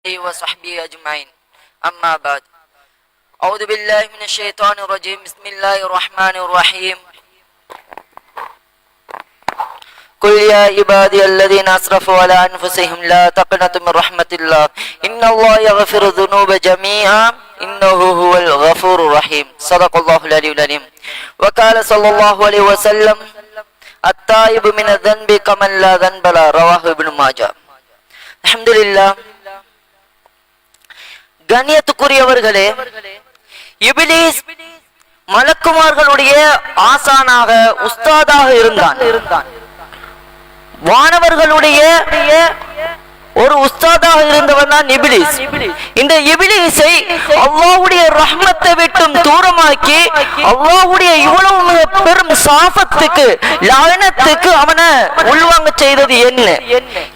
وصحبه أجمعين أما بعد أعوذ بالله من الشيطان الرجيم بسم الله الرحمن الرحيم قل يا عبادي الذين أسرفوا على أنفسهم لا تقنطوا من رحمة الله إن الله يغفر الذنوب جميعا إنه هو الغفور الرحيم صدق الله العلي العليم وقال صلى الله عليه وسلم التائب من الذنب كمن لا ذنب له رواه ابن ماجه الحمد لله. கண்ணியத்துக்குரியவர்களே, இபிலீஸ் மலக்குமார்களுடைய ஆசானாக உஸ்தாதாக இருந்தான். வானவர்களுடைய ஒரு உஸ்தாதாக இருந்தவன் தான் இபிலீஸ். இந்த இபிலீஸை அல்லாஹ்வுடைய ரஹ்மத்தை விட்டும் தூரமாக்கி அல்லாஹ்வுடைய இவ்வளவு பெரும் சாபத்துக்கு லானத்துக்கு அவனை உள்வாங்க செய்தது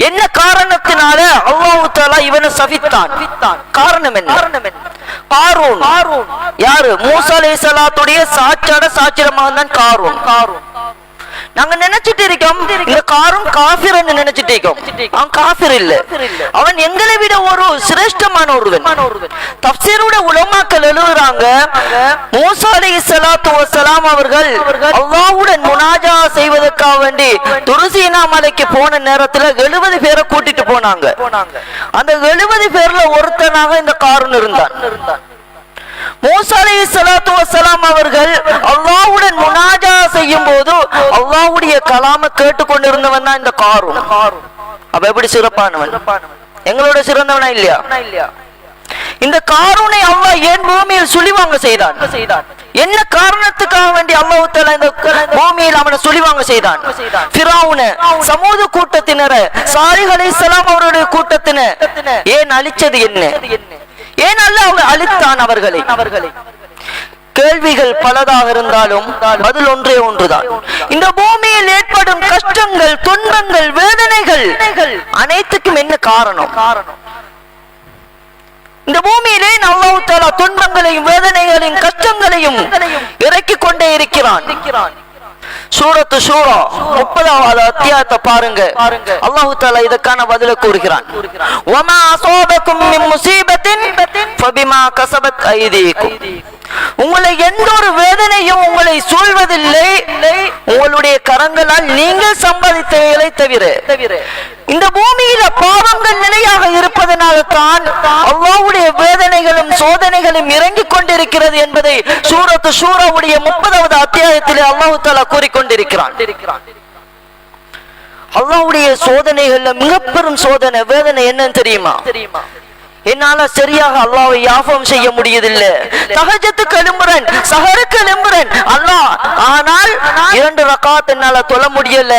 என்ன காரணத்தினால அல்லாஹ் தஆலா இவனை சபித்தான்? காரணம் என்ன? காரூன் யாரு? மூசா அலைஹிஸ்ஸலாத்துடைய சாட்சியட மகன் தான் காரூன். நாங்க நினைச்சிட்டு இருக்கோம் இந்த காரூன் காஃபிர் என்று நினைச்சிட்டு இருக்கோம். அவன் காஃபிர் இல்ல, அவன் எங்களை விட ஒரு சிரேஷ்டமான ஒருவன். தஃப்சீருடைய உலமாக்கள் எழுதுறாங்க, மூசா அலைஹிஸ்ஸலாத்து வஸ்ஸலாம் அவர்கள் அல்லாஹ்வுடன் முனாஜா செய்வதற்காக வேண்டி துருசீனா மலைக்கு போன நேரத்துல 70 பேரை கூட்டிட்டு போனாங்க. அந்த 70 பேர்ல ஒருத்தனாக இந்த காரூன் இருந்தான். மூசா அலைஹிஸ்ஸலாத்து வஸ்ஸலாம் அவர்கள் அல்லாஹ்வுடன் முனாஜா செய்யும் போது அல்லாஹ்வுடைய கலாமை கேட்டுக்கொண்டிருந்தவன் தான் இந்த காரூன். அப்ப எப்படி சிறப்பானவன்? எங்களோட சிறந்தவனா இல்லையா? இந்த காரூனை அல்லாஹ் ஏன் பூமியில் சுழிவாங்க செய்தான்? என்ன காரணத்துக்காக வேண்டி அல்லாஹ் தஆலா இந்த பூமியில் அவனை சுழிவாங்க செய்தான்? ஃபிரௌன் சமூக கூட்டத்தினரை, சாலிஹ் அலைஹிஸ்ஸலாம் அவருடைய கூட்டத்தினர் ஏன் அழிச்சது என்ன? ஏன் அல்லாஹ் அழித்தான் அவர்களை? கேள்விகள் பலதாக இருந்தாலும் பதில் ஒன்றே ஒன்றுதான். இந்த பூமியில் ஏற்படும் கஷ்டங்கள், துன்பங்கள், வேதனைகள் அனைத்துக்கும் என்ன காரணம்? இந்த பூமியிலே அல்லாஹ் தஆலா துன்பங்களையும் வேதனைகளையும் கஷ்டங்களையும் இறக்கிக் கொண்டே இருக்கிறான். சூரத்து ஷூரா 30வது அத்தியாயத்தை பாருங்க. அல்லாஹ் தஆலா இதற்கான பதிலை கூறுகிறான். வமா அஸாபக்கும் மின் முஸீபத்தின் ஃபபிமா கஸபத் ஐதீக்கும். உங்களை எந்த ஒரு வேதனையும் உங்களை சூழ்வதில்லை, உங்களுடைய கரங்களால் நீங்கள் சம்பாதித்தவைகளை தவிர. இந்த பூமியில பாவங்கள் நிலையாக இருப்பதனால தான் அல்லாஹ்வுடைய வேதனைகளும் சோதனைகளும் இறங்கிக் கொண்டிருக்கிறது என்பதை சூரத்து ஷூராவுடைய 30வது அத்தியாயத்திலே அல்லாஹ் தஆலா கூறிக்கொண்டிருக்கிறான். அல்லாஹ்வுடைய சோதனைகள்ல மிக பெரும் சோதனை வேதனை என்னன்னு தெரியுமா? என்னால சரியாக அல்லாஹ்வை யாஃபம் செய்ய முடியதில்லை. தஹஜ்ஜுக்கு எழும்புறேன், சஹருக்கு எழும்புறேன் அல்லாஹ், ஆனால் 2 ரக்காத் என்னால தொழ முடியல.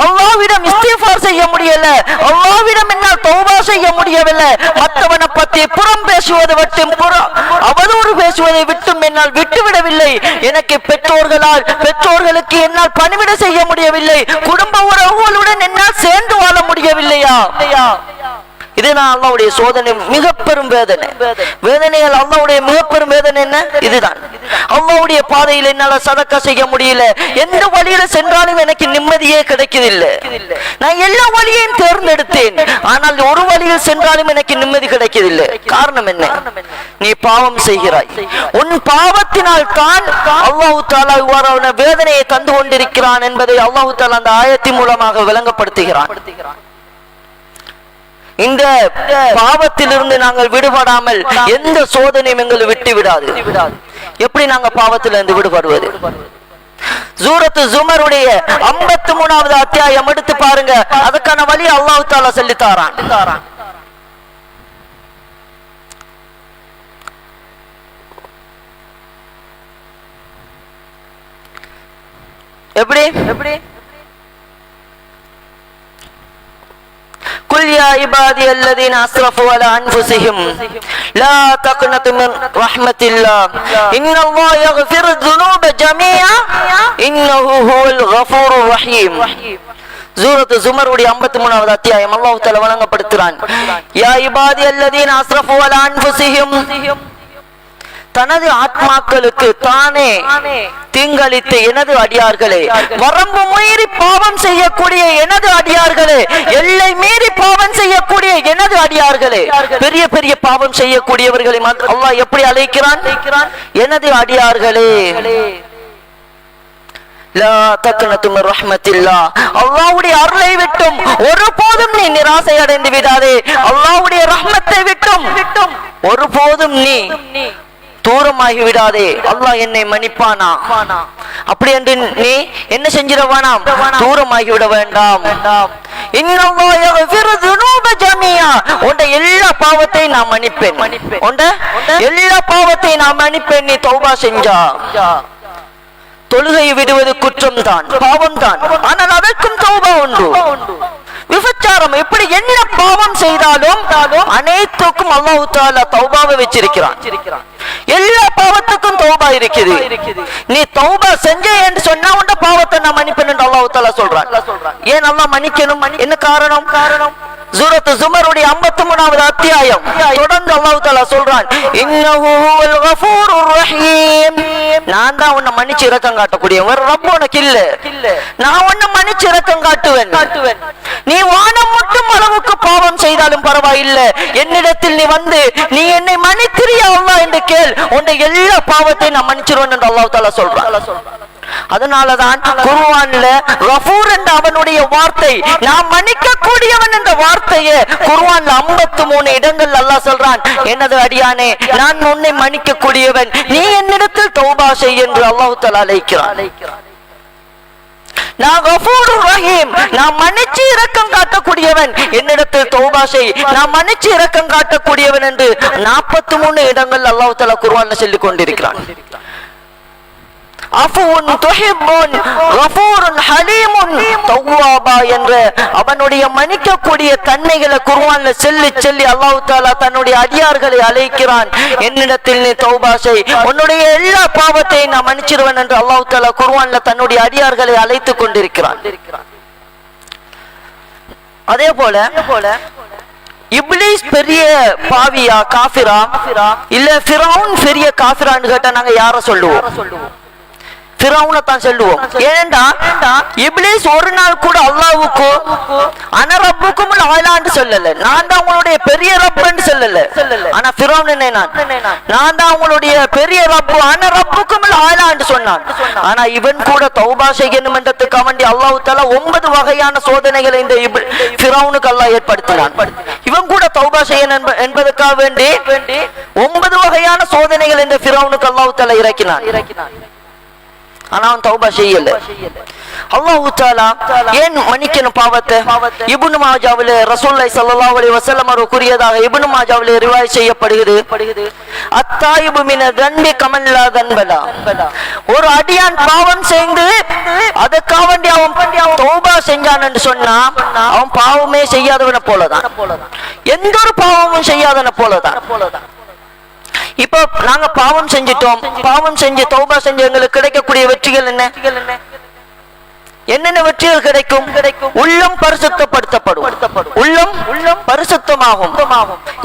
அல்லாஹ்விடம் இஸ்திக்ஃபார் செய்ய முடியல. அல்லாஹ்விடம் என்னால் தௌபா செய்ய முடியவில்லை. மற்றவனை பற்றி புறம் பேசுவதை விட்டும் அவதூறு பேசுவதை விட்டும் என்னால் விட்டுவிடவில்லை. எனக்கு பெற்றோர்களுக்கு என்னால் பணிவிட செய்ய முடியவில்லை. குடும்ப உறவுகளுடன் என்னால் சேர்ந்து வாழ முடியவில்லையா? இதுதான் அல்லாஹ்வுடைய சோதனை, மிக பெரும் வேதனை. வேதனைகள் அல்லாஹ்வுடைய மிக பெரும் வேதனை என்ன? இதுதான். அல்லாஹ்வுடைய பாதையில் என்னால சதக்கா செய்ய முடியல. எந்த வழியில சென்றாலும் எனக்கு நிம்மதியே கிடைக்கவில்லை. நான் எல்லா வழியையும் தேர்ந்தெடுத்தேன், ஆனால் ஒரு வழியில் சென்றாலும் எனக்கு நிம்மதி கிடைக்கவில்லை. காரணம் என்ன? நீ பாவம் செய்கிறாய். உன் பாவத்தினால் தான் அல்லாஹ் தஆலா இவ்வாறான வேதனையை தந்து கொண்டிருக்கிறான் என்பதை அல்லாஹ் தஆலா அந்த ஆயத்தின் மூலமாக விளங்கப்படுத்துகிறான். இந்த பாவத்திலிருந்து நாங்கள் விடுபடாமல் எந்த சோதனையும் எங்களை விட்டு விடாது. எப்படி நாங்க பாவத்திலிருந்து விடுபடுவது? சூரத்து ஜுமருடைய 53வது அத்தியாயம் எடுத்து பாருங்க. அதுக்கான வழி அல்லாஹ் தஆலா சொல்லித் தரான். எப்படி? قل يا عبادي الذين اسرفوا على انفسهم لا تقنطوا من رحمة الله ان الله يغفر الذنوب جميعا انه هو الغفور الرحيم. சூரத்து ஜுமருடைய 53வது அத்தியாயம் அல்லாஹ் தஆலா வழங்கப்படுத்துறான். யா இபாதி அல்லதீன அஸ்ரஃபு அலா அன்ஃபுஸிஹிம், தனது ஆத்மாக்களுக்கு தானே தீங்களித்த எனது அடியார்களே, வரம்பு மீறி பாவம் செய்யக்கூடிய எனது அடியார்களே, எல்லை மீறி பாவம் செய்யக்கூடிய எனது அடியார்களே, பெரிய பெரிய பாவம் செய்யக்கூடியவர்களை அல்லாஹ் எப்படி அழைக்கிறான்? எனது அடியார்களே, அல்லாஹ்வுடைய அருளை விட்டும் ஒருபோதும் நீ நிராசை அடைந்து விடாதே. அல்லாஹ்வுடைய ரஹ்மத்தை விட்டும் ஒருபோதும் நீ தூரமாகி விடாதே. அல்லாஹ் என்னை மன்னிப்பானா அப்படி என்று நீ என்ன செஞ்சிட வேணாம், தூரமாகி விட வேண்டாம். எல்லா பாவத்தையும் நான் மன்னிப்பேன், எல்லா பாவத்தையும் நான் மன்னிப்பேன். நீ தௌபா செஞ்சா தொழுகை விடுவது குற்றம் தான், பாவம் தான், ஆனால் அதற்கும் தௌபா உண்டு. விபச்சாரம் இப்படி என்ன பாவம் செய்தாலும் அனைத்துக்கும் அல்லாஹ் தஆலா தௌபாவை வச்சிருக்கிறான். எல்லா பாவத்துக்கும் தௌபா இருக்குது. நீ தௌபா செஞ்சே என்று சொன்னா உண்ட பாவத்தை நான் மன்னிப்பேன் என்று அல்லாஹ் தஆலா சொல்றான். ஏன் அல்லாஹ் மன்னிக்கணும்? என்ன காரணம்? சூரத்து ஜுமருடைய 53வது அத்தியாயம் தொடர்ந்து அல்லாஹ் தஆலா சொல்றான், இன்னஹு ஹுவல் கஃபூருர் ரஹீம். நான் தான் உன்னை மன்னிச்சு இரக்கம் காட்டக்கூடியவன். ரப்பு உனக்கு இல்ல, நான் உன்னை மன்னிச்சு இரக்கம் காட்டுவேன். நீ வானம் முட்டும் அளவுக்கு பாவம் செய்தாலும் பரவாயில்லை, என்னிடத்தில் நீ வந்து நீ என்னை மன்னித்திரியா அல்லாஹ் என்று கேள், உன்னை எல்லா பாவத்தையும் நான் மன்னிச்சிருவேன் என்று அல்லாஹ் தஆலா சொல்றான். அதனாலதான் குர்ஆன்ல கஃபூர் என்ற அவனுடைய வார்த்தை, நான் மன்னிக்க கூடியவன் என்ற வார்த்தையை குர்ஆன்ல 53 இடங்கள் அல்லாஹ் சொல்றான். எனது அடியானே, நான் உன்னை மன்னிக்க கூடியவன், நீ என்னிடத்தில் தௌபா செய் என்று அல்லாஹ் தஆலா அழைக்கிறான். நான் கஃபூருர் ரஹீம், நான் மன்னிச்சு இரக்கம் காட்டக்கூடியவன், என்னிடத்தில் தௌபா செய், நான் மன்னிச்சு இரக்கம் காட்டக்கூடியவன் என்று 43 இடங்கள் அல்லாஹ் தஆலா குர்ஆன்ல சொல்லிக் கொண்டிருக்கிறான். அஃபுன் துஹிப்புன் கஃபூருன் ஹலீமுன் தவ்வாபா என்ற அவனுடைய மன்னிக்கக்கூடிய தன்மைகளை குர்ஆன்ல சொல்லி சொல்லி அல்லாஹ் தஆலா தன்னுடைய அடியார்களை அழைக்கிறான். என்னிடத்தில் நீ தௌபா செய், உன்னுடைய எல்லா பாவத்தையும் நான் மன்னிச்சிடுவேன் என்று அல்லாஹ் தஆலா குர்ஆன்ல தன்னுடைய அடியார்களை அழைத்துக் கொண்டிருக்கிறான். அதே போல இப்லீஸ் பெரிய பாவியா, காஃபிரா, இல்ல ஃபிரௌன் பெரிய காஃபிரான்னு கேட்டா நாங்க யார சொல்லுவோம்? ஃபிரௌனை தான் சொல்லுவோம். ஏனென்றா இப்லீஸ் ஒரு நாள் கூட அல்லாஹ்வுக்கு அன ரப்புக்கும் அலான்னு சொல்லல, நான் தான் உங்களுடைய பெரிய ரப்புன்னு சொல்லல. ஆனா ஃபிரௌன் என்ன, நான் தான் உங்களுடைய பெரிய ரப்பு, அன ரப்புக்கும் அலான்னு சொன்னான். ஆனா இவன் கூட தௌபா செய்யணும் என்றதுக்காக வேண்டி அல்லாஹ் தஆலா 9 வகையான சோதனைகளை இந்த ஃபிரௌனுக்கு அல்லாஹ் ஏற்படுத்தினான். இவன் கூட தௌபா செய்யணும் என்பதற்காக வேண்டி 9 வகையான சோதனைகள் இந்த ஃபிரௌனுக்கு அல்லாஹ் தஆலா இறக்கினான். ஆனா அவன் தௌபா செய்யல. அல்லாஹ் தஆலா ஏன் மன்னிக்கணும் பாவத்தை? இப்னு மாஜாவிலே ரசூலுல்லாஹி ஸல்லல்லாஹு அலைஹி வஸல்லம் அவர்கள் கூறியதாக இப்னு மாஜாவிலே ரிவாயத் செய்யப்படுகிறது, அத்தாயிபு மின தன்பி கமன் லா தன்பலா. ஒரு அடியான் பாவம் செய்து அதுக்காக வேண்டி அவன் தௌபா செஞ்சான் என்று சொன்னா அவன் பாவமே செய்யாதவன போலதான், எந்த ஒரு பாவமும் செய்யாதவன போலதான். இப்போ நாங்க பாவம் செஞ்சிட்டோம், பாவம் செஞ்சு தௌபா செஞ்சு எங்களுக்கு கிடைக்கக்கூடிய வெற்றிகள் என்ன? என்னென்ன வெற்றிகள் கிடைக்கும்? உள்ளம் பரிசுத்தப்படுத்தப்படும், உள்ளம் பரிசுத்தமாகும்.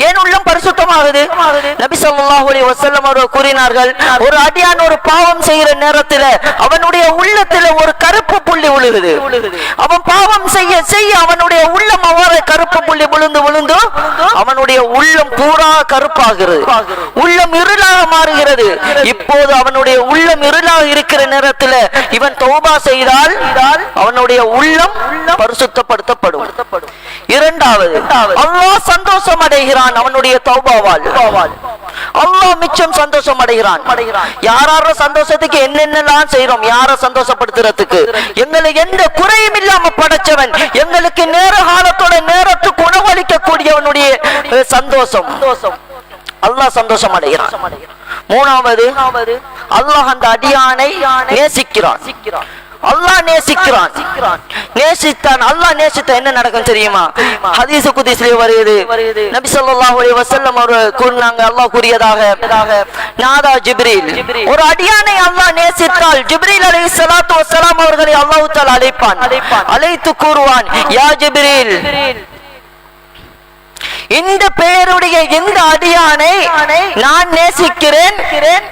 ஏன் உள்ளம் பரிசுத்தமாகுது? நபி ஸல்லல்லாஹு அலைஹி வஸல்லம் அவர்கள் கூறினார்கள், ஒரு அடியான் ஒரு பாவம் செய்கிற நேரத்தில் அவனுடைய உள்ளத்தில் ஒரு கருப்பு புள்ளி விழுகுது. அவன் பாவம் செய்ய செய்ய அவனுடைய உள்ளம் அவ்வாறு கருப்பு புள்ளி விழுந்து விழுந்து அவனுடைய உள்ளம் பூரா கருப்பாகிறது, உள்ளம் இருளாக மாறுகிறது. இப்போது அவனுடைய உள்ளம் இருளாக இருக்கிற நேரத்தில் இவன் தௌபா செய்தால் அவனுடைய உள்ளம் பரிசுத்தப்படுத்தப்படும். இரண்டாவது, அல்லாஹ் சந்தோஷம் அடைகிறான் அவனுடைய தௌபாவால். அல்லாஹ் மிச்சம் சந்தோஷம் அடைகிறான். யாரார சந்தோஷத்துக்கு என்னென்னலாம் செய்யறோம், யார சந்தோஷப்படுத்துறதுக்கு? எங்களுக்கு எந்த குறையும் இல்லாம படைச்சவன், எங்களுக்கு நேர காலத்தோட நேரத்துக்கு உணவளிக்க கூடியவனுடைய சந்தோஷம், அல்லாஹ் சந்தோஷம் அடைகிறான். மூணாவது, அல்லாஹ் அந்த அடியானை நேசிக்கிறான். அல்லாஹ் நேசிக்கிறான், நேசித்தான். அல்லாஹ் நேசித்தான் என்ன நடக்கும் தெரியுமா? ஹதீஸ் குத்ஸிலே வருது, நபி ஸல்லல்லாஹு அலைஹி வஸல்லம் அவர்கள் கூறினாங்க, அல்லாஹ் கூறியதாக, நாதா ஜிப்ரீல், ஒரு அடியானை அல்லாஹ் நேசித்தால் ஜிப்ரீல் அலைஹிஸ்ஸலாத்து வஸ்ஸலாம் அவர்களை அல்லாஹ் தஆலா அழைப்பான். அழைத்து கூறுவான், யா ஜிப்ரீல், இந்த பெயருடைய இந்த அடியானை நான் நேசிக்கிறேன்,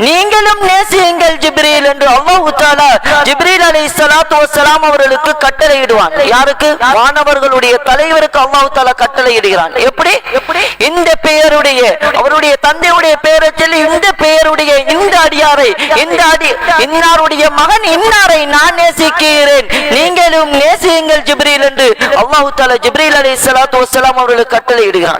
நீங்களும் நேசியுங்கள் ஜிப்ரீல் என்று அல்லாஹ் தஆலா ஜிப்ரீல் அலைஹிஸ்ஸலாத்து வஸ்ஸலாம் அவர்களுக்கு கட்டளையிடுவான். யாருக்கு? வானவர்களுடைய தலைவருக்கு அல்லாஹ் தஆலா கட்டளையிடுகிறான். எப்படி? இந்த பெயருடைய அவருடைய தந்தையுடைய பெயரை சொல்லி இந்த பெயருடைய இந்த அடியாரை இன்னாருடைய மகன் இன்னாரை நான் நேசிக்கிறேன், நீங்களும் நேசியுங்கள் ஜிப்ரீல் என்று அல்லாஹ் தஆலா ஜிப்ரீல் அலைஹிஸ்ஸலாத்து வஸ்ஸலாம் அவர்களுக்கு கட்டளையிடுகிறான்.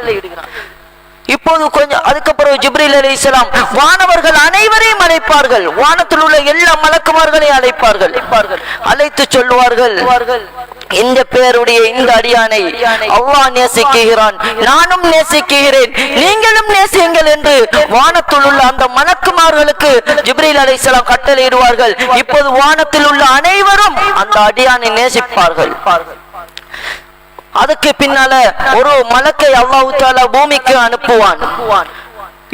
இப்போது கொஞ்சம் அதுக்கப்புறம் ஜிப்ரீல் அலைஹிஸ்ஸலாம் வானவர்கள் அனைவரையும் அழைப்பார்கள். வானத்தில் உள்ள எல்லா மலக்குமார்களையும் அழைப்பார்கள். அழைத்து சொல்லுவார்கள், இந்த பேருடைய இந்த அடியானை அல்லாஹ் நேசிக்கிறான், நானும் நேசிக்கிறேன், நீங்களும் நேசியுங்கள் என்று வானத்தில் உள்ள அந்த மலக்குமார்களுக்கு ஜிப்ரீல் அலைஹிஸ்ஸலாம் கட்டளையிடுவார்கள். இப்போது வானத்தில் உள்ள அனைவரும் அந்த அடியானை நேசிப்பார்கள். அதுக்கு பின்னால ஒரு மலக்கை அல்லாஹ் தஆலா பூமிக்கு அனுப்புவான்.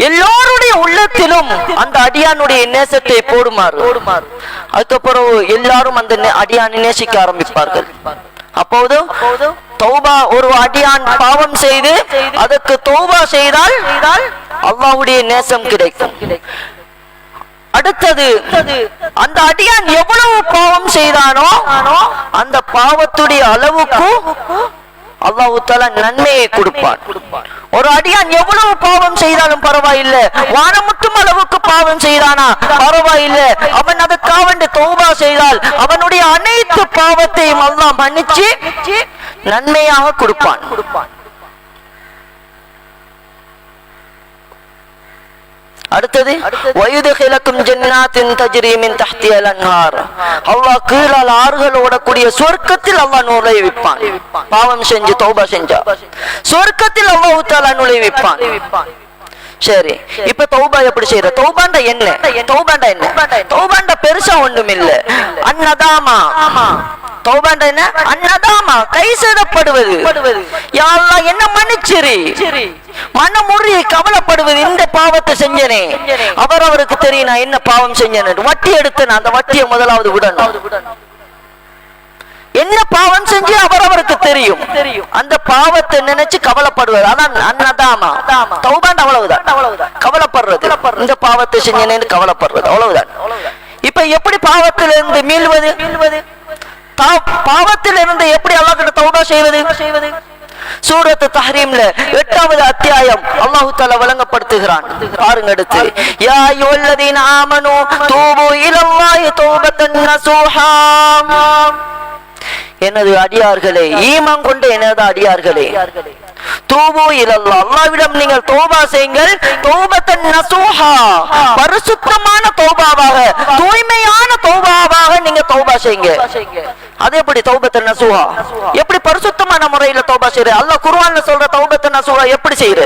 எல்லோருடைய உள்ளத்திலும் அந்த அடியானுடைய நேசத்தை போடுமாறு. அதுக்கப்புறம் எல்லாரும் அந்த அடியானை நேசிக்க ஆரம்பிப்பார்கள். அப்போது தௌபா, ஒரு அடியான் பாவம் செய்து அதற்கு தௌபா செய்தால் அல்லாஹ்வுடைய நேசம் கிடைக்கும். அடுத்தது அந்த அடியான் எவ்வளவு பாவம் செய்தானோ அந்த பாவத்துடைய அளவுக்கு அல்லாஹ் தஆலா நன்மையை கொடுப்பான். ஒரு அடியான் எவ்வளவு பாவம் செய்தாலும் பரவாயில்லை, வானமுட்டும் அளவுக்கு பாவம் செய்தானா பரவாயில்லை, அவன் அதற்காக தௌபா செய்தால் அவனுடைய அனைத்து பாவத்தையும் அல்லாஹ் மன்னிச்சு நன்மையாக கொடுப்பான். அடுத்தது வயுதகிலக்கும் ஜன்னாத்தின் தஜ்ரி மின் தஹ்திஹல் அன்ஹார், அல்லாஹ் கீழால் ஆறுகள் ஓடக்கூடிய சொர்க்கத்தில் அல்லாஹ் நுழைவிப்பான். பாவம் செஞ்சு தௌபா செஞ்சா சொர்க்கத்தில் அல்லாஹ் தஆலா நுழைவிப்பான். சரி, இப்ப தௌபா எப்படி செய்யற? தௌபாண்ட என்ன? தௌபாண்ட பெருசா ஒண்ணும் இல்ல. அன்னதாமா தௌபாண்ட என்ன? அன்னதாமா, கை சேதப்படுவது. யா அல்லாஹ் என்ன மன்னிச்சிரு, மனமுறி கவலைப்படுவது. இந்த பாவத்தை செஞ்சனே, அவருக்கு தெரியும் நான் என்ன பாவம் செஞ்சேன். வட்டி எடுத்தேன், அந்த வட்டியை முதலாவது விடணும். என்ன பாவம் செஞ்சு அவருக்கு தெரியும், அந்த பாவத்தை நினைச்சு கவலைப்படுவது. அதான் அன்னதாமா. தௌபாண்ட அவ்வளவுதான், கவலைப்படுறது. இந்த பாவத்தை செஞ்சேன்னு கவலைப்படுறது, அவ்வளவுதான். இப்ப எப்படி பாவத்திலிருந்து மீள்வது? பாவத்திலிருந்து எப்படி அல்லாஹ் கிட்ட தௌபா செய்வது? சூரத் தஹ்ரீம்ல 8வது அத்தியாயம் அல்லாஹ் தஆலா வழங்கப்படுத்துகிறான். பாருங்க அடுத்து, யா அய்யுஹல்லதீன ஆமனூ தூபு இலல்லாஹி தௌபத்தன் நஸூஹா, எனது அடியார்களே, ஈமான் கொண்ட எனது அடியார்களே, தூபு இலல்லாஹ், அல்லாஹ்விடம் நீங்கள் தௌபா செய்யுங்கள். தௌபத்தன் நஸூஹா, பரிசுத்தமான தௌபாவாக, தூய்மையான தௌபாவாக நீங்க தௌபா செய்யுங்க. அது எப்படி தௌபத்தன் நஸூஹா? எப்படி பரிசுத்தமான முறையில தௌபா செய்யற? அல்லாஹ் குர்ஆன்ல சொல்ற தௌபத்தன் நஸூஹா எப்படி செய்யற?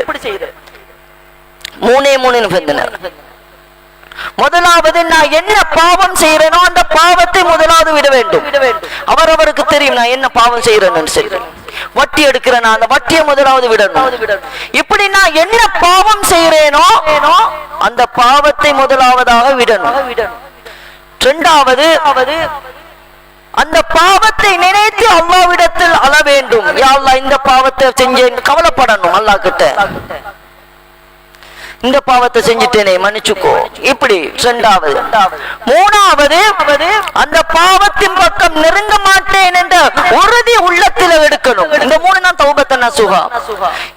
மூணே நிபந்தனை. முதலாவது, நான் என்ன பாவம் செய்யறேனோ அந்த பாவத்தை முதலாவது விட வேண்டும். அவருக்கு தெரியும் நான் என்ன பாவம் செய்யறேன்னு. சரி, வட்டி எடுக்கிறேன், அந்த வட்டியை முதலாவது விடணும். இப்படி நான் என்ன பாவம் செய்யறேனோ அந்த பாவத்தை முதலாவதாக விடணும். இரண்டாவது, அந்த பாவத்தை நினைத்து அல்லாஹ்விடத்தில் அழ வேண்டும். யா அல்லாஹ் இந்த பாவத்தை செஞ்சேன் கவலைப்படணும் அல்லாஹ் கிட்ட. இந்த பாவத்தை செஞ்சிட்டேனே மன்னிச்சுக்கோ, இப்படி இரண்டாவது. மூணாவது, அந்த பாவத்தின் பக்கம் நெருங்க மாட்டேன் என்ற உறுதி உள்ளத்தில் எடுக்கணும். இந்த மூணு தான் தௌபத்தன் நஸூஹா.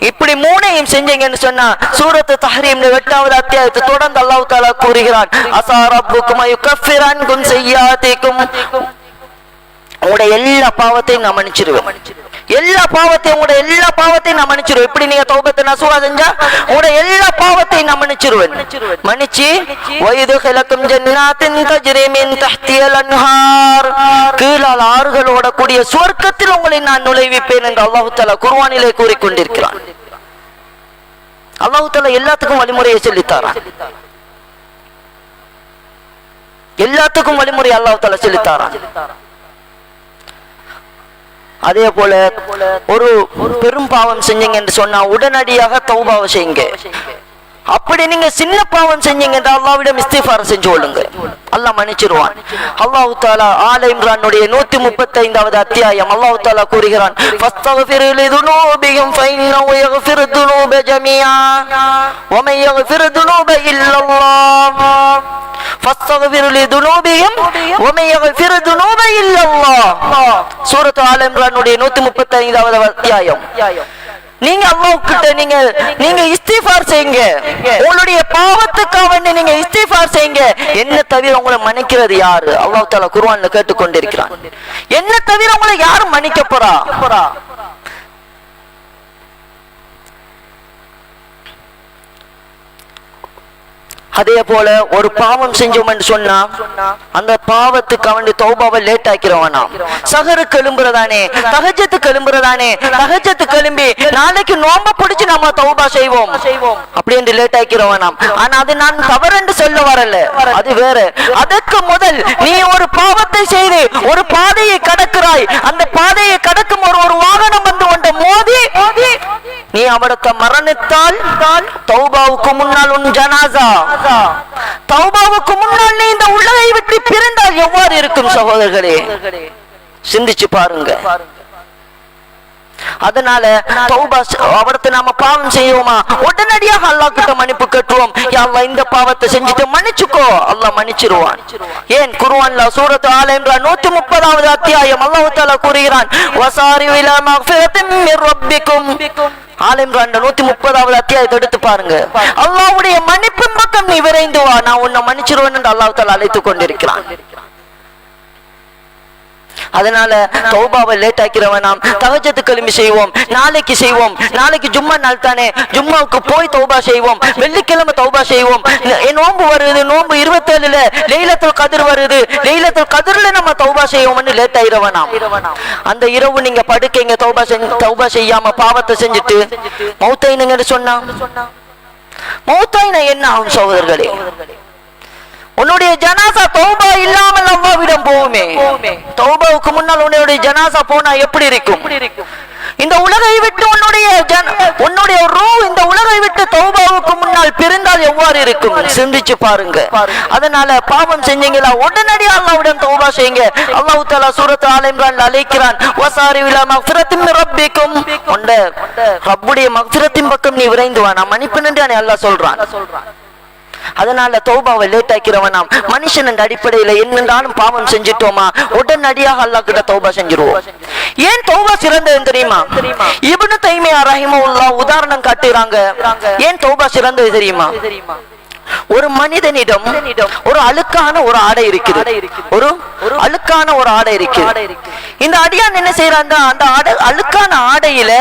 இப்படி மூணையும் செஞ்சீங்கன்னு சொன்னா சூரத் தஹ்ரீம்ல 8வது அத்தியாயத்தை தொடர்ந்து அல்லாஹ் தஆலா கூறுகிறான், அஸா ரப்புக்கும் யுகஃபிர் அன்கும் ஸய்யாத்திக்கும், உங்களுடைய எல்லா பாவத்தையும் நான் மன்னிச்சிருவேன். எல்லா பாவத்தையும் உங்களுடைய எல்லா பாவத்தையும் நான் மன்னிச்சிருவேன். இப்படி நீங்க தௌபத்தன் நஸூஹா செஞ்சா உங்களுடைய எல்லா பாவத்தையும் நான் மன்னிச்சிருவேன். மன்னிச்சு வயுதுகிலக்கும் ஜன்னாத்தின் தஜ்ரி மின் தஹ்திஹல் அன்ஹார், கீழால் ஆறுகள் ஓடக்கூடிய சொர்க்கத்தில் உங்களை நான் நுழைவிப்பேன் என்று அல்லாஹ் தஆலா குர்ஆனிலே கூறிக்கொண்டிருக்கிறான். அல்லாஹ் தஆலா எல்லாத்துக்கும் வழிமுறையை சொல்லித்தாரான். எல்லாத்துக்கும் வழிமுறை அல்லாஹ் தஆலா சொல்லித்தாரான். அதே போல ஒரு பெரும் பாவம் செஞ்சீங்க என்று சொன்னா உடனடியாக தௌபாவை செய்யுங்க. அப்படி நீங்க சின்ன பாவம் செஞ்சீங்க அல்லாஹ்விடம் இஸ்திக்ஃபார் செஞ்சு கொள்ளுங்க, அல்லாஹ் மன்னிச்சிருவான். அல்லாஹ் தஆலா ஆல இம்ரானுடைய 135வது அத்தியாயம் அல்லாஹ் தஆலா கூறுகிறான், ஃபஸ்தக்ஃபிரு லிதுனூபிஹிம் ஃபஇன்னஹு யக்ஃபிரு துனூப ஜமீஆ வ மன் யக்ஃபிரு துனூப இல்லல்லாஹ் ஃபஸ்தக்ஃபிரு லிதுனூபிஹிம் வ மன் யக்ஃபிரு துனூப இல்லல்லாஹ். சூரத் ஆல இம்ரானுடைய 135வது அத்தியாயம். நீங்க அல்லாஹ்கிட்ட நீங்க இஸ்திக்ஃபார் செய்யுங்க, உங்களுடைய பாவத்துக்காக வேண்டி நீங்க இஸ்திக்ஃபார் செய்யுங்க. என்ன தவிர உங்களை மன்னிக்கிறது யாரு? அல்லாஹ் தஆலா குர்ஆன்ல கேட்டுக்கொண்டிருக்கிறான். என்ன தவிர உங்களை யாரும் மன்னிக்க போறா? அதே போல ஒரு பாவம் செஞ்சோம் என்று சொன்னா அந்த பாவத்துக்கு அவன் தௌபாவை லேட் ஆக்கிறவனா. சஹருக்கு எழும்புறதானே, தஹஜ்ஜத்துக்கு எழும்புறதானே, தஹஜ்ஜத்துக்கு எழும்பி நாளைக்கு நோம்ப பிடிச்சு நம்ம தௌபா செய்வோம் அப்படி என்று லேட் ஆக்கிறவனாம். ஆனா அது நான் தவறென்று சொல்ல வரல, அது வேற. அதற்கு முதல் நீ ஒரு பாவத்தை செய்து ஒரு பாதையை கடக்கிறாய், அந்த பாதையை கடக்கும் ஒரு வாகனம் வந்து கொண்ட மோதி நீ அவடத்தை மரணித்தால் தௌபாவுக்கு முன்னால் உன் ஜனாசா, தௌபாவுக்கு முன்னால் நீ இந்த உலகை விட்டு பிரிந்தால் எவ்வாறு இருக்கும் சகோதரர்களே? சிந்திச்சு பாருங்க. அதனால தௌபா அவரத்தை நாம பாவம் செய்வோமா உடனடியாக அல்லாஹ் கிட்ட மன்னிப்பு கேட்டுவோம். யா அல்லாஹ் இந்த பாவத்தை செஞ்சுட்டு மன்னிச்சுக்கோ, அல்லாஹ் மன்னிச்சிருவான். ஏன் குர்ஆன்ல சூரத் ஆல இம்ரான் 130வது அத்தியாயம் அல்லாஹ் தஆலா கூறுகிறான், வசாரி இலா மக்ஃபிரத்தின் மிர் ரப்பிக்கும். ஆல இம்ரான் 130வது அத்தியாயத்தை எடுத்து பாருங்க. அல்லாஹ்வுடைய மன்னிப்பின் பக்கம் நீ விரைந்து வா, நான் உன்னை மன்னிச்சிருவேன் என்று அல்லாஹ் தஆலா அழைத்துக் கொண்டிருக்கிறான். அதனால தௌபாவை லேட் ஆக்கிறவனாம். தஹஜ்ஜத்துக்கு எழும்பி செய்வோம், நாளைக்கு செய்வோம், நாளைக்கு ஜும்மா நாள் தானே, ஜும்மாவுக்கு போய் தௌபா செய்வோம், வெள்ளிக்கிழமை தௌபா செய்வோம். நோன்பு வருது, நோன்பு 27ல லைலத்துல் கத்ர் வருது, லைலத்துல் கத்ர்ல நம்ம தௌபா செய்வோம்னு லேட் ஆயிரவனாம். அந்த இரவு நீங்க படுக்கைங்க தௌபா செய்யாம பாவத்தை செஞ்சுட்டு மௌத்தாயினுங்கன்னு சொன்னா மௌத்தாயினா என்ன ஆகும் சகோதரர்களே? உன்னுடைய ஜனாசா தௌபா இல்லாமல் அல்லாஹ்விடம் போகுமே. தௌபாவுக்கு முன்னால் உன்னுடைய ஜனாசா போனா எப்படி இருக்கும்? இந்த உலகை விட்டு உன்னுடைய ரூஹ் இந்த உலகை விட்டு தௌபாவுக்கு முன்னால் பிரிந்தால் எவ்வாறு இருக்கும்? சிந்திச்சு பாருங்க. அதனால பாவம் செஞ்சீங்களா உடனடியாக அல்லாஹ்விடம் தௌபா செய்யுங்க. அல்லாஹ் தஆலா சூரத் ஆல இம்ரான்ல அழைக்கிறான், வசாரி இலா மக்ஃபிரத்தின் மிர் ரப்பிக்கும். ரப்புடைய மக்ஃபிரத்தின் பக்கம் நீ விரைந்து வா, நான் மன்னிப்பு என்று அல்லாஹ் சொல்றான். அதனால தௌபாவை லேட் ஆக்கிறவனாம். மனுஷன் என்ற அடிப்படையில என்னென்றாலும் பாவம் செஞ்சிட்டோமா உடனடியாக அல்லாஹ் கிட்ட தௌபா செஞ்சிருவோம். ஏன் தௌபா சிறந்தது தெரியுமா? இப்னு தைமியா ரஹிமஹுல்லாஹ் உதாரணம் காட்டுறாங்க. ஏன் தௌபா சிறந்தது தெரியுமா? ஒரு மனிதனிடம் ஒரு அழுக்கான ஒரு ஆடை இருக்குது, ஒரு அழுக்கான ஒரு ஆடை இருக்கு. இந்த அடியான் என்ன செய்யறாங்க, அந்த அழுக்கான ஆடையில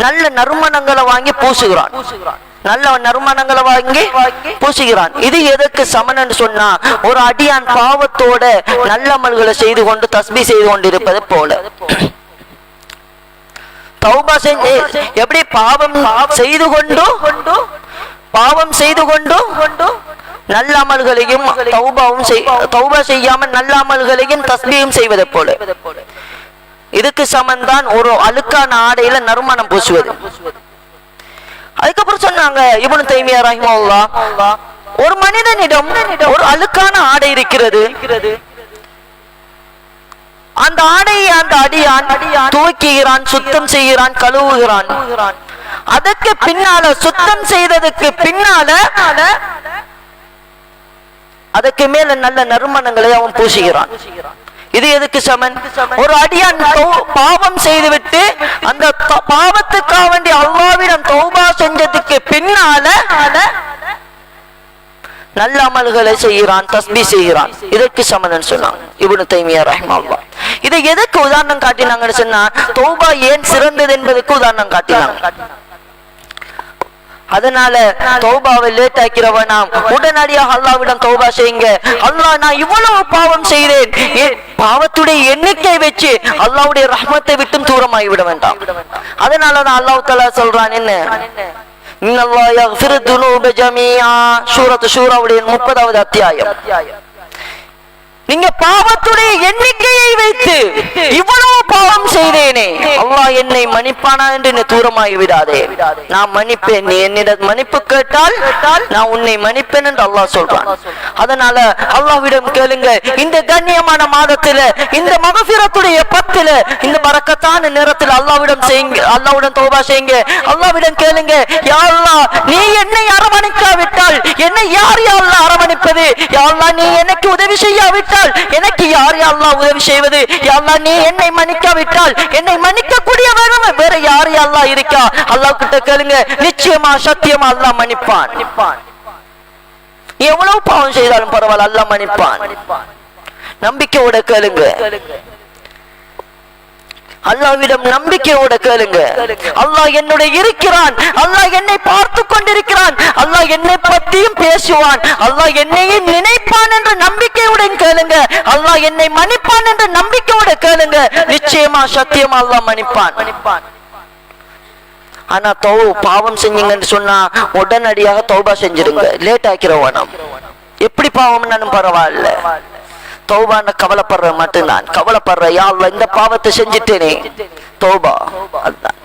நல்ல நறுமணங்களை வாங்கி பூசுகிறான், நல்ல நறுமணங்களை வாங்கி பூசுகிறான். இது எதற்கு சமன் சொன்னா ஒரு அடியான் பாவத்தோட நல்ல அமல்களை செய்து கொண்டு தஸ்பீ செய்து கொண்டிருப்பது போல. தௌபா செஞ்சு எப்படி பாவம் செய்து கொண்டு நல்ல அமல்களையும் தௌபா செய்யாமல் நல்ல அமல்களையும் தஸ்பீயும் செய்வது போல. இதுக்கு சமன்தான் ஒரு அழுக்கான ஆடையில நறுமணம் பூசுவது. அதுக்கப்புறம் சொன்னாங்க இப்னு தைமியா ரஹிமஹுல்லாஹ், ஒரு மனிதனிடம் ஒரு அழுக்கான ஆடை இருக்கிறது. அந்த ஆடையை அந்த அடியான் துவைக்கிறான், சுத்தம் செய்கிறான், கழுவுகிறான். அதற்கு பின்னால சுத்தம் செய்ததுக்கு பின்னால அதுக்கு மேல நல்ல நறுமணங்களை அவன் பூசுகிறான். இது எதுக்கு சமன்? ஒரு அடியான் பாவம் செய்துவிட்டு அந்த பாவத்துக்காக வேண்டிய அல்லாஹ்விடம் தௌபா செஞ்சதுக்கு பின்னால நல்ல அமல்களை செய்கிறான், தஸ்பீ செய்கிறான். இதற்கு சமன் சொன்னாங்க இப்னு தைமியா ரஹிமஹுல்லாஹ். இதை எதுக்கு உதாரணம் காட்டினாங்கன்னு சொன்னா தௌபா ஏன் சிறந்தது என்பதற்கு உதாரணம் காட்டினாங்க. அதனால தௌபாவை லேட் ஆக்கிறவனாம் உடனடியாக அல்லாஹ்விடம் தௌபா செய்யுங்க. அல்லாஹ் நான் இவ்வளவு பாவம் செய்தேன், பாவத்துடைய எண்ணிக்கை வச்சு அல்லாஹ்வுடைய ரஹ்மத்தை விட்டும் தூரமாகி விட வேண்டாம். அதனாலதான் அல்லாஹ் தஆலா சொல்றான், என்ன இன்னல்லாஹ் யக்ஃபிரு துனூப ஜமீஆ. சூரத் ஷூராவுடைய 30வது அத்தியாயம். நீங்க பாவத்துடைய எண்ணிக்கையை வைத்து இவ்வளவு பாவம் செய்தேனே, அல்லாஹ் என்னை மன்னிப்பானா என்று நீ தூரமாகி விடாதே. நான் மன்னிப்பேன், நீ என்னிடம் மன்னிப்பு கேட்டால் நான் உன்னை மன்னிப்பேன் என்று அல்லாஹ் சொல்றான். அதனால அல்லாஹ்விடம் கேளுங்க. இந்த கண்ணியமான மாதத்துல, இந்த மகஃபிரத்துடைய பத்துல, இந்த பரக்கத்தான நேரத்தில் அல்லாஹ்விடம் செய்யுங்க, அல்லாஹ்விடம் தௌபா செய்யுங்க, அல்லாஹ்விடம் கேளுங்க. யா அல்லாஹ், நீ என்னை அரவணைக்காவிட்டால் என்னை யார் யா அல்லாஹ் அரவணைப்பது? யா அல்லாஹ், நீ எனக்கு உதவி செய்யாவிட்டால் எனக்கு யார் யா அல்லாஹ் உதவி செய்வது? யா அல்லாஹ், நீ என்னை மன்னிக்காவிட்டால் என்னை மன்னிக்கக்கூடிய வேற யார் யா அல்லாஹ் இருக்கா? அல்லாஹ் கிட்ட கேளுங்க. நிச்சயமா சத்தியமா அல்லாஹ் மன்னிப்பான். எவ்வளவு பாவம் செய்தாலும் பரவாயில்ல, அல்லாஹ் மன்னிப்பான். நம்பிக்கையோட கேளுங்க. அல்லாஹ்விடம் நம்பிக்கையோட கேளுங்க. அல்லாஹ் என்னுடைய இருக்கிறான், அல்லாஹ் என்னை பார்த்து கொண்டிருக்கிறான், அல்லாஹ் என்னை பற்றியும் பேசுவான், அல்லாஹ் என்னையும் நினைப்பான் என்ற நம்பிக்கையுடன் கேளுங்க. அல்லாஹ் என்னை மன்னிப்பான் என்ற நம்பிக்கையோட கேளுங்க. நிச்சயமா சத்தியமா அல்லாஹ் மன்னிப்பான். ஆனா பாவம் செஞ்சீங்கன்னு சொன்னா உடனடியாக தௌபா செஞ்சிருங்க. லேட் ஆக்கிறவானம். எப்படி பாவம்னாலும் பரவாயில்ல, தௌபான்னு கவலைப்படுற மட்டும்தான். கவலைப்படுற யா அல்லாஹ் இந்த பாவத்தை செஞ்சிட்டேனே, தௌபா. அதுதான்.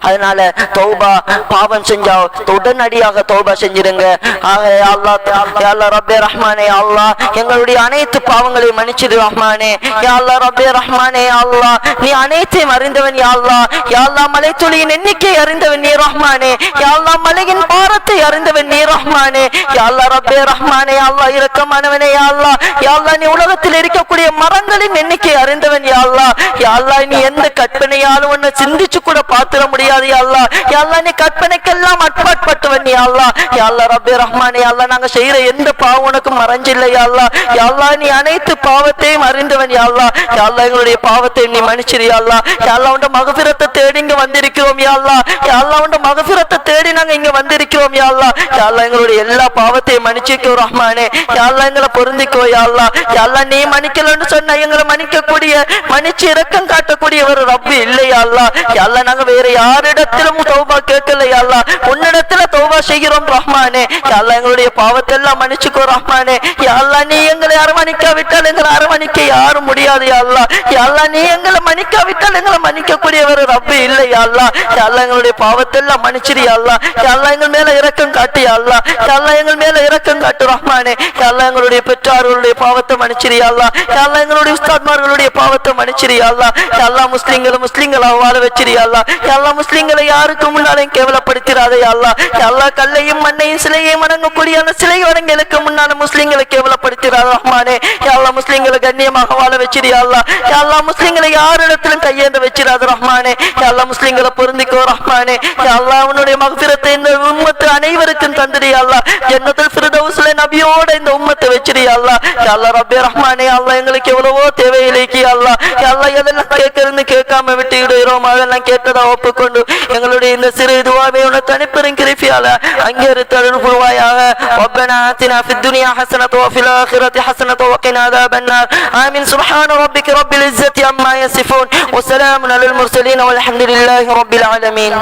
அதனால தௌபா பாவம் செஞ்சா உடனடியாக தௌபா செஞ்சிருங்க. அல்லாஹ் ரப்பே ரஹ்மானே, அல்லாஹ் எங்களுடைய அனைத்து பாவங்களையும் மன்னிச்சிடு ரஹ்மானே. யா அல்லாஹ் ரப்பே ரஹ்மானே, அல்லாஹ் நீ அனைத்தையும் அறிந்தவன். யா அல்லாஹ், யா அல்லாஹ் மலை துளியின் எண்ணிக்கை அறிந்தவன் நீ ரஹ்மானே. யா அல்லாஹ் மலையின் பாரத்தை அறிந்தவன் நீ ரஹ்மானே. யா அல்லாஹ் ரப்பே ரஹ்மானே, அல்லாஹ் இரக்கமானவனே. யா அல்லாஹ், யா அல்லாஹ் நீ உலகத்தில் இருக்கக்கூடிய மரங்களின் எண்ணிக்கை அறிந்தவன். யா அல்லாஹ், யா அல்லாஹ் நீ எந்த கற்பனையாலும் ஒன்னு சிந்திச்சு கூட பாத்திர முடியாது. யா அல்லாஹ், யா அல்லாஹ் நீ கற்பனைக்கெல்லாம் அட்பாட்பட்டவன். யா அல்லாஹ், யா அல்லாஹ் ரப்பே ரஹ்மானே, யா அல்லாஹ் நாங்க செய்யற எந்த பாவம் உனக்கு மறைஞ்சில்லை. யா அல்லாஹ், யா அல்லாஹ் நீ அனைத்து பாவத்தையும் அறிந்தவன். யா அல்லாஹ், யா அல்லாஹ் எங்களுடைய பாவத்தை நீ மன்னிச்சிரு. யா அல்லாஹ், யா அல்லாஹ் உன்னுடைய மகஃபிரத்தை தேடி இங்க வந்திருக்கிறோம். யா அல்லாஹ், யா அல்லாஹ் உன்னுடைய மகஃபிரத்தை தேடி நாங்க இங்க வந்திருக்கிறோம். யா அல்லாஹ், யா அல்லாஹ் எங்களுடைய எல்லா பாவத்தையும் மன்னிச்சிக்கோ ரஹ்மானே. யா அல்லாஹ் எங்களை பொருந்திக்கோ. யா அல்லாஹ், யா அல்லாஹ் நீ மன்னிக்கலன்னு சொன்னா எங்களை மன்னிக்கக்கூடிய, மன்னிச்சு இரக்கம் காட்டக்கூடிய ஒரு ரப்பு இல்லை. யா அல்லாஹ், யா அல்லாஹ் நாங்க வேற யாரிடத்திலும் தௌபா கேட்கல. யா அல்லாஹ் உன்னிடத்துல தௌபா செய்கிறோம் ரஹ்மானே. யா அல்லாஹ் எங்களுடைய பாவத்தை எல்லாம் மன்னிச்சுக்கோ ரஹ்மானே. யா அல்லாஹ் நீ எங்களை அரவணைக்காவிட்டால் எங்களை அரவணைக்க யாரும் முடியாது. யா அல்லாஹ், யா அல்லாஹ் நீ எங்களை மன்னிக்காவிட்டால் எங்களை மன்னிக்கக்கூடிய ஒரு ரப்பு இல்லை. யா அல்லாஹ், யா அல்லாஹ் எங்களுடைய பாவத்தை எல்லாம் மன்னிச்சிரு. யா அல்லாஹ், யா அல்லாஹ் எங்கள் மேல இரக்கம் காட்டு. யா அல்லாஹ், யா அல்லாஹ் எங்கள் மேல இரக்கம் காட்டு ரஹ்மானே. யா அல்லாஹ் எங்களுடைய பெற்றார்களுடைய பாவத்தை மன்னிச்சிரு. யா அல்லாஹ், யா அல்லாஹ் எங்களுடைய உஸ்தாத்மார்களுடைய பாவத்தை மன்னிச்சிரு. யா அல்லாஹ், யா அல்லாஹ் முஸ்லிம்களை வாழ வச்சிரு. யா அல்லாஹ், யா அல்லாஹ் முஸ்லிம்களை யாருக்கு முன்னாலும் கேவலப்படுத்திராதே. யா அல்லாஹ், யா அல்லாஹ் கல்லையும் மண்ணையும் சிலையையும் வணங்கக்கூடிய அந்த சிலை வணங்களுக்கு முன்னால முஸ்லிம்களை கேவலப்படுத்திராத ரஹ்மானே. யா அல்லாஹ் முஸ்லிம்களை கண்ணியமாக வாழ வச்சிரு. யா அல்லாஹ், யா அல்லாஹ் முஸ்லிம்களை யாரிடத்திலும் கையேந்த வச்சிராத ரஹ்மானே. யா அல்லாஹ் முஸ்லிம்களை பொருந்திக்கோ ரஹ்மானே. யா அல்லாஹ் உன்னுடைய மக்ஃபிரத்தை இந்த உம்மத்து அனைவருக்கும் தந்திரு. யா அல்லாஹ் ஜன்னத்துல் ஃபிர்தௌஸ்ல நபியோட இந்த உம்மத்தை வச்சிரு. யா அல்லாஹ், யா அல்லாஹ் ரப்பே ரஹ்மானே, யா அல்லாஹ் எங்களுக்கு எவ்வளவோ தேவையில்லைக்கு. யா அல்லாஹ், யா அல்லாஹ் எதெல்லாம் கேட்கறது கேட்காம விட்டு விடுகிறோம், அதெல்லாம் கேட்டதா ஒப்புக்கொண்டு எங்களுடைய இந்த சிறு துஆவை உனக்கு அனுப்புறேன் கிருபையால அங்கீகரித்து அருள் புரிவாயாக. ரப்பனா ஆத்தினா ஃபித் துன்யா ஹஸனத்தன் வ ஃபில் ஆখিরাতি ஹஸனத்தன் வ கினா அஸாபன் நார். ஆமீன். சுப்ஹான ரப்பிக ரப்பில் இஸ்ஸத்தி அம்மா யசிஃபூன் வ ஸலாமுன் அலல் முர்ஸலீன் வல்ஹம்துலில்லாஹி ரப்பில் ஆலமீன்.